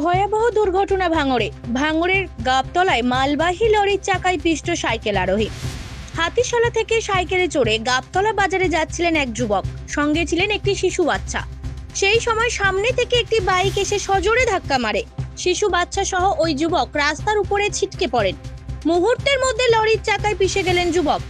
ভয়াবহ দুর্ঘটনা ভাঙড়ের গাবতলায় মালবাহী লরির চাকায় পিষ্ট সাইকেল আরোহী। হাতিশালা থেকে সাইকেলে চড়ে গাবতলা বাজারে যাচ্ছিলেন এক যুবক, সঙ্গে ছিলেন একটি শিশু বাচ্চা। সেই সময় সামনে থেকে একটি বাইক এসে সজোরে ধাক্কা মারে। শিশু বাচ্চা সহ ওই যুবক রাস্তার উপরে ছিটকে পড়েন। মুহূর্তের মধ্যে লরির চাকায় পিষে গেলেন যুবক।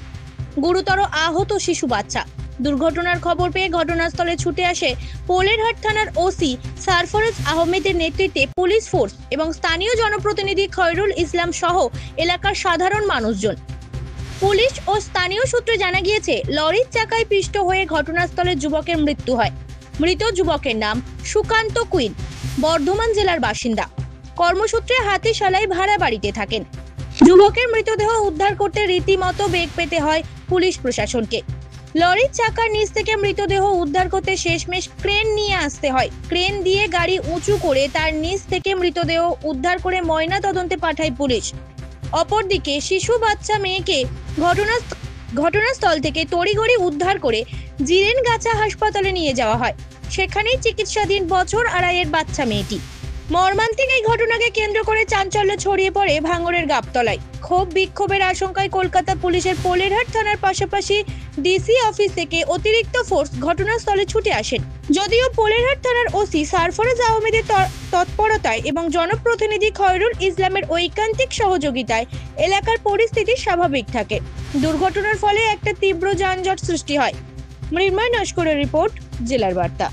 গুরুতর আহত শিশু বাচ্চা। দুর্ঘটনার খবর পেয়ে ঘটনাস্থলে ছুটে আসে পোলেরহাট থানার ওসি সারফরাজ আহমেদের নেতৃত্বে পুলিশ ফোর্স এবং স্থানীয় জনপ্রতিনিধি খয়রুল ইসলাম সহ এলাকার সাধারণ মানুষজন। পুলিশ ও স্থানীয় সূত্রে জানা গিয়েছে, লরির চাকায় পিষ্ট হয়ে ঘটনাস্থলে যুবকের মৃত্যু হয়। মৃত যুবকের নাম সুকান্ত কুইন, বর্ধমান জেলার বাসিন্দা। কর্মসূত্রে হাতিশালায় ভাড়া বাড়িতে থাকেন। যুবকের মৃতদেহ উদ্ধার করতে রীতিমতো বেগ পেতে হয় পুলিশ প্রশাসনকে। লরির চাকার নিচ থেকে মৃতদেহ উদ্ধার করতে শেষমেশ ক্রেন নিয়ে আসতে হয়। ক্রেন দিয়ে গাড়ি উঁচু করে তার নিচ থেকে মৃতদেহ উদ্ধার করে ময়না তদন্তে পাঠায় পুলিশ। অপরদিকে শিশু বাচ্চা মেয়েকে ঘটনাস্থল থেকে তড়িঘড়ি উদ্ধার করে জিরেনগাছা হাসপাতালে নিয়ে যাওয়া হয়। সেখানেই চিকিৎসাধীন বছর আড়াইয়ের বাচ্চা মেয়েটি। মর্মান্তিক এই ঘটনাকে কেন্দ্র করে চাঞ্চল্য ছড়িয়ে পড়ে ভাঙড়ের গাবতলায়। ক্ষোভ বিক্ষোভের আশঙ্কায় কলকাতা পুলিশের পোলেরহাট থানার পাশাপাশি ডিসি অফিস থেকে অতিরিক্ত ফোর্স ঘটনাস্থলে ছুটে আসেন। যদিও পোলেরহাট থানার ওসি সারফরাজ আহমেদের তৎপরতায় এবং জনপ্রতিনিধি খয়রুল ইসলামের ঐকান্তিক সহযোগিতায় এলাকার পরিস্থিতি স্বাভাবিক থাকে। দুর্ঘটনার ফলে একটা তীব্র যানজট সৃষ্টি হয়। মৃন্ময় নস্করের রিপোর্ট, জেলার বার্তা।